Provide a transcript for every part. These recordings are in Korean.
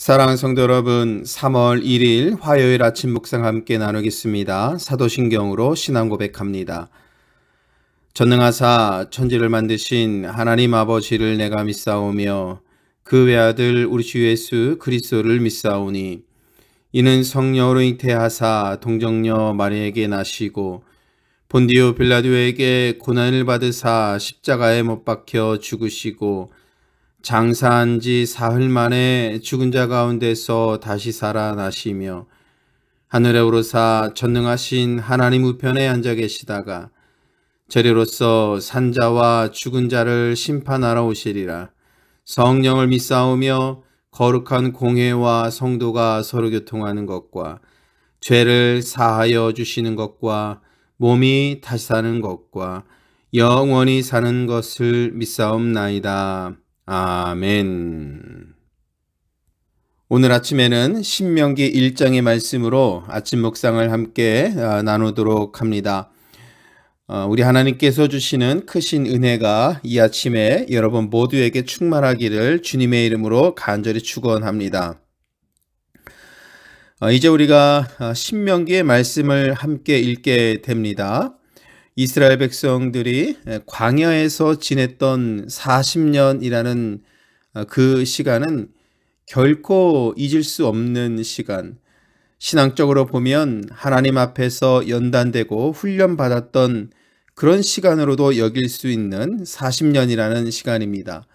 사랑하는 성도 여러분, 3월 1일 화요일 아침 묵상 함께 나누겠습니다. 사도신경으로 신앙 고백합니다. 전능하사 천지를 만드신 하나님 아버지를 내가 믿사오며 그 외아들 우리 주 예수 그리스도를 믿사오니 이는 성령으로 잉태하사 동정녀 마리에게 나시고 본디오 빌라도에게 고난을 받으사 십자가에 못 박혀 죽으시고 장사한 지 사흘 만에 죽은 자 가운데서 다시 살아나시며 하늘에 오르사 전능하신 하나님 우편에 앉아 계시다가 저리로서 산자와 죽은 자를 심판하러 오시리라. 성령을 믿사오며 거룩한 공회와 성도가 서로 교통하는 것과 죄를 사하여 주시는 것과 몸이 다시 사는 것과 영원히 사는 것을 믿사옵나이다. 아멘. 오늘 아침에는 신명기 1장의 말씀으로 아침 묵상을 함께 나누도록 합니다. 우리 하나님께서 주시는 크신 은혜가 이 아침에 여러분 모두에게 충만하기를 주님의 이름으로 간절히 축원합니다. 이제 우리가 신명기의 말씀을 함께 읽게 됩니다. 이스라엘 백성들이 광야에서 지냈던 40년이라는 그 시간은 결코 잊을 수 없는 시간, 신앙적으로 보면 하나님 앞에서 연단되고 훈련받았던 그런 시간으로도 여길 수 있는 40년이라는 시간입니다.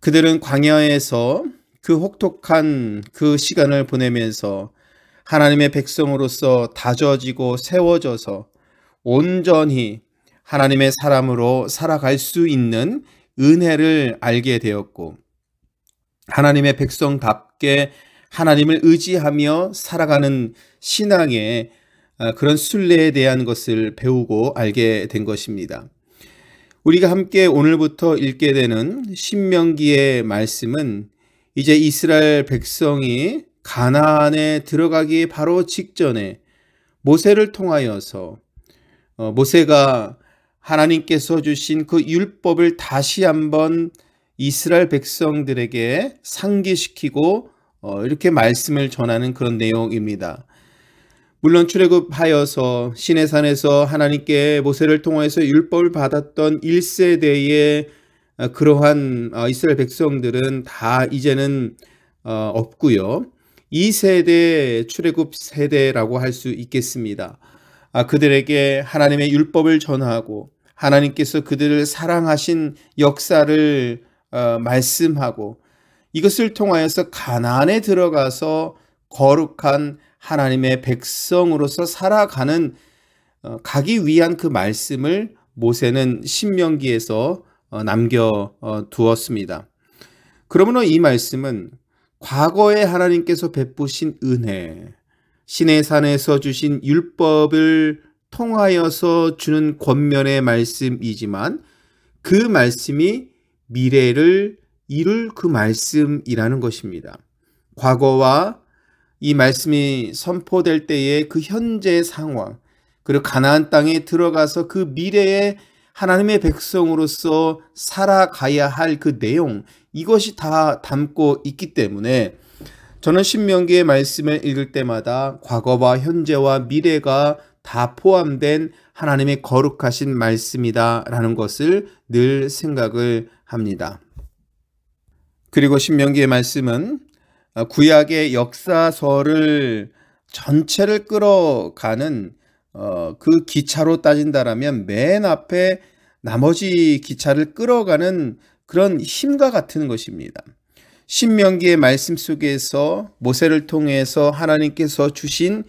그들은 광야에서 그 혹독한 그 시간을 보내면서 하나님의 백성으로서 다져지고 세워져서 온전히 하나님의 사람으로 살아갈 수 있는 은혜를 알게 되었고 하나님의 백성답게 하나님을 의지하며 살아가는 신앙의 그런 순례에 대한 것을 배우고 알게 된 것입니다. 우리가 함께 오늘부터 읽게 되는 신명기의 말씀은 이제 이스라엘 백성이 가나안에 들어가기 바로 직전에 모세를 통하여서 모세가 하나님께서 주신 그 율법을 다시 한번 이스라엘 백성들에게 상기시키고 이렇게 말씀을 전하는 그런 내용입니다. 물론 출애굽하여서 시내산에서 하나님께 모세를 통해서 율법을 받았던 1세대의 그러한 이스라엘 백성들은 다 이제는 없고요. 2세대 출애굽 세대라고 할 수 있겠습니다. 그들에게 하나님의 율법을 전하고 하나님께서 그들을 사랑하신 역사를 말씀하고 이것을 통하여서 가나안에 들어가서 거룩한 하나님의 백성으로서 살아가는 가기 위한 그 말씀을 모세는 신명기에서 남겨 두었습니다. 그러므로 이 말씀은 과거에 하나님께서 베푸신 은혜, 시내산에서 주신 율법을 통하여서 주는 권면의 말씀이지만 그 말씀이 미래를 이룰 그 말씀이라는 것입니다. 과거와 이 말씀이 선포될 때의 그 현재 상황, 그리고 가나안 땅에 들어가서 그 미래에 하나님의 백성으로서 살아가야 할 그 내용, 이것이 다 담고 있기 때문에 저는 신명기의 말씀을 읽을 때마다 과거와 현재와 미래가 다 포함된 하나님의 거룩하신 말씀이다라는 것을 늘 생각을 합니다. 그리고 신명기의 말씀은 구약의 역사서를 전체를 끌어가는 그 기차로 따진다라면 맨 앞에 나머지 기차를 끌어가는 그런 힘과 같은 것입니다. 신명기의 말씀 속에서 모세를 통해서 하나님께서 주신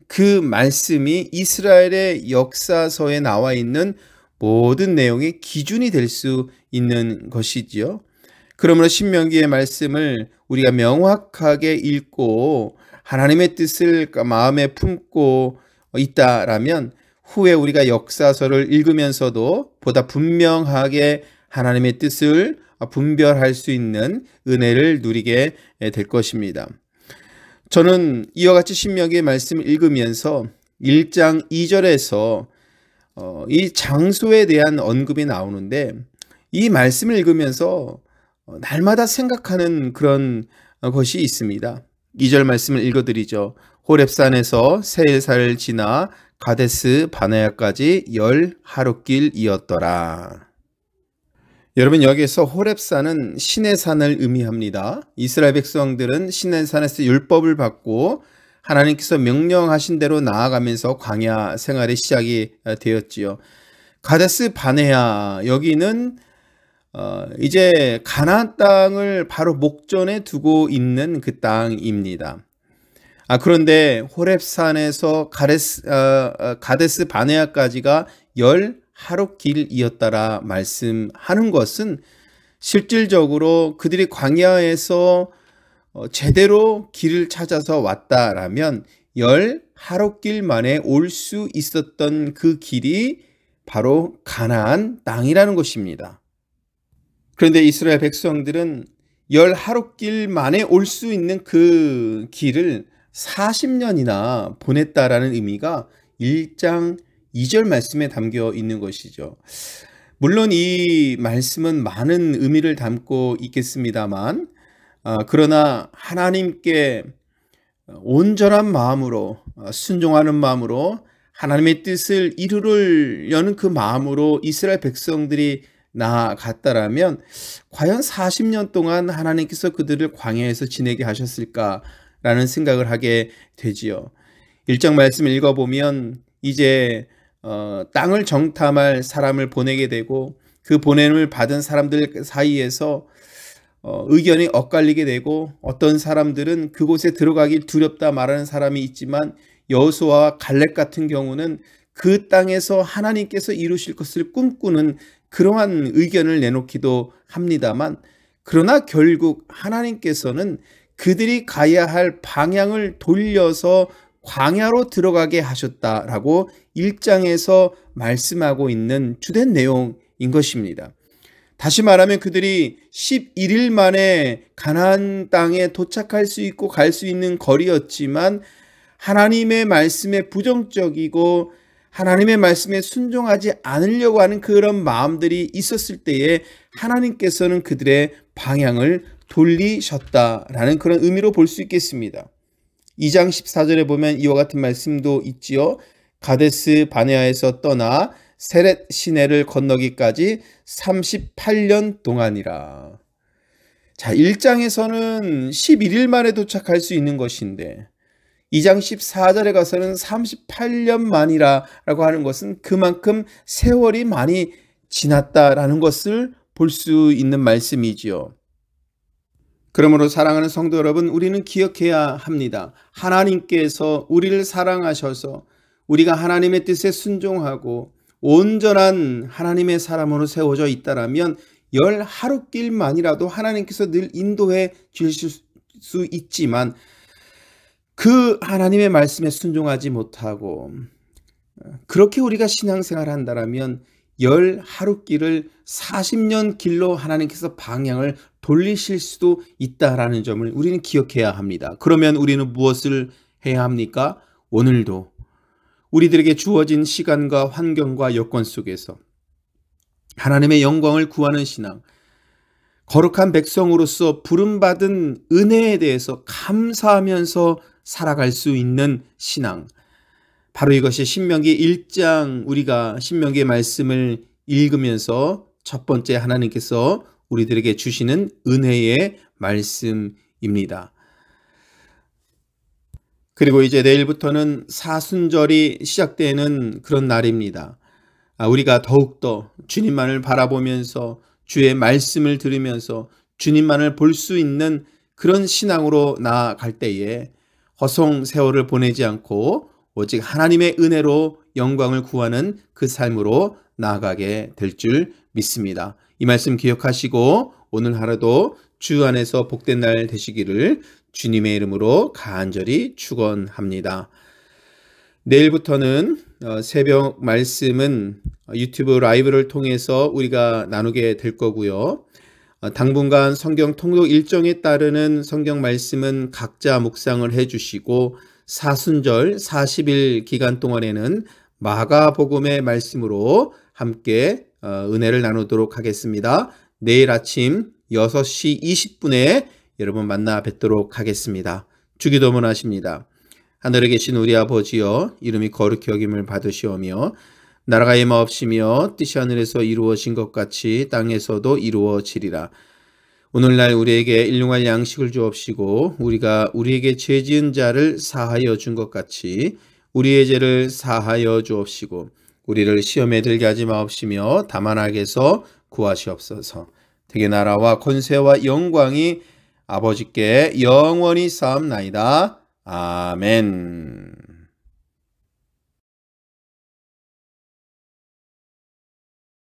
그 말씀이 이스라엘의 역사서에 나와 있는 모든 내용의 기준이 될 수 있는 것이지요. 그러므로 신명기의 말씀을 우리가 명확하게 읽고 하나님의 뜻을 마음에 품고 있다라면 후에 우리가 역사서를 읽으면서도 보다 분명하게 하나님의 뜻을 분별할 수 있는 은혜를 누리게 될 것입니다. 저는 이와 같이 신명기의 말씀을 읽으면서 1장 2절에서 이 장소에 대한 언급이 나오는데 이 말씀을 읽으면서 날마다 생각하는 그런 것이 있습니다. 2절 말씀을 읽어드리죠. 호렙산에서 세일사를 지나 가데스 바네아까지 10하룻길이었더라. 여러분, 여기에서 호렙산은 신의 산을 의미합니다. 이스라엘 백성들은 신의 산에서 율법을 받고 하나님께서 명령하신 대로 나아가면서 광야 생활의 시작이 되었지요. 가데스 바네아, 여기는 이제 가나안 땅을 바로 목전에 두고 있는 그 땅입니다. 그런데 호렙산에서 가데스 바네아까지가 10하룻길이었다라 말씀하는 것은 실질적으로 그들이 광야에서 제대로 길을 찾아서 왔다라면 10하룻길 만에 올 수 있었던 그 길이 바로 가나안 땅이라는 것입니다. 그런데 이스라엘 백성들은 10하룻길 만에 올 수 있는 그 길을 40년이나 보냈다라는 의미가 1장 2절 말씀에 담겨 있는 것이죠. 물론 이 말씀은 많은 의미를 담고 있겠습니다만, 그러나 하나님께 온전한 마음으로 순종하는 마음으로 하나님의 뜻을 이루려는 그 마음으로 이스라엘 백성들이 나아갔다라면 과연 40년 동안 하나님께서 그들을 광야에서 지내게 하셨을까라는 생각을 하게 되지요. 1장 말씀을 읽어보면 이제 땅을 정탐할 사람을 보내게 되고 그 보냄을 받은 사람들 사이에서 의견이 엇갈리게 되고 어떤 사람들은 그곳에 들어가기 두렵다 말하는 사람이 있지만 여호수아와 갈렙 같은 경우는 그 땅에서 하나님께서 이루실 것을 꿈꾸는 그러한 의견을 내놓기도 합니다만, 그러나 결국 하나님께서는 그들이 가야 할 방향을 돌려서 광야로 들어가게 하셨다라고 1장에서 말씀하고 있는 주된 내용인 것입니다. 다시 말하면 그들이 11일 만에 가나안 땅에 도착할 수 있고 갈 수 있는 거리였지만 하나님의 말씀에 부정적이고 하나님의 말씀에 순종하지 않으려고 하는 그런 마음들이 있었을 때에 하나님께서는 그들의 방향을 돌리셨다라는 그런 의미로 볼 수 있겠습니다. 2장 14절에 보면 이와 같은 말씀도 있지요. 가데스 바네아에서 떠나 세렛 시내를 건너기까지 38년 동안이라. 자, 1장에서는 11일 만에 도착할 수 있는 것인데 2장 14절에 가서는 38년 만이라고 하는 것은 그만큼 세월이 많이 지났다라는 것을 볼 수 있는 말씀이지요. 그러므로 사랑하는 성도 여러분, 우리는 기억해야 합니다. 하나님께서 우리를 사랑하셔서 우리가 하나님의 뜻에 순종하고 온전한 하나님의 사람으로 세워져 있다라면 10하룻길만이라도 하나님께서 늘 인도해 주실 수 있지만 그 하나님의 말씀에 순종하지 못하고 그렇게 우리가 신앙생활을 한다라면 10하룻길을 40년 길로 하나님께서 방향을 돌리실 수도 있다라는 점을 우리는 기억해야 합니다. 그러면 우리는 무엇을 해야 합니까? 오늘도 우리들에게 주어진 시간과 환경과 여건 속에서 하나님의 영광을 구하는 신앙, 거룩한 백성으로서 부름받은 은혜에 대해서 감사하면서 살아갈 수 있는 신앙, 바로 이것이 신명기 1장 우리가 신명기의 말씀을 읽으면서 첫 번째 하나님께서 우리들에게 주시는 은혜의 말씀입니다. 그리고 이제 내일부터는 사순절이 시작되는 그런 날입니다. 우리가 더욱더 주님만을 바라보면서 주의 말씀을 들으면서 주님만을 볼 수 있는 그런 신앙으로 나아갈 때에 허송 세월을 보내지 않고 오직 하나님의 은혜로 영광을 구하는 그 삶으로 나아가게 될 줄 믿습니다. 이 말씀 기억하시고 오늘 하루도 주 안에서 복된 날 되시기를 주님의 이름으로 간절히 축원합니다. 내일부터는 새벽 말씀은 유튜브 라이브를 통해서 우리가 나누게 될 거고요. 당분간 성경 통독 일정에 따르는 성경 말씀은 각자 묵상을 해주시고 사순절 40일 기간 동안에는 마가복음의 말씀으로 함께 은혜를 나누도록 하겠습니다. 내일 아침 6시 20분에 여러분 만나 뵙도록 하겠습니다. 주기도문 하십니다. 하늘에 계신 우리 아버지여, 이름이 거룩히 여김을 받으시오며 나라가 임하옵시며 뜻이 하늘에서 이루어진 것 같이 땅에서도 이루어지리라. 오늘날 우리에게 일용할 양식을 주옵시고 우리가 우리에게 죄 지은 자를 사하여 준 것 같이 우리의 죄를 사하여 주옵시고 우리를 시험에 들게 하지 마옵시며 다만 악에서 구하시옵소서. 되게 나라와 권세와 영광이 아버지께 영원히 쌓옵나이다. 아멘.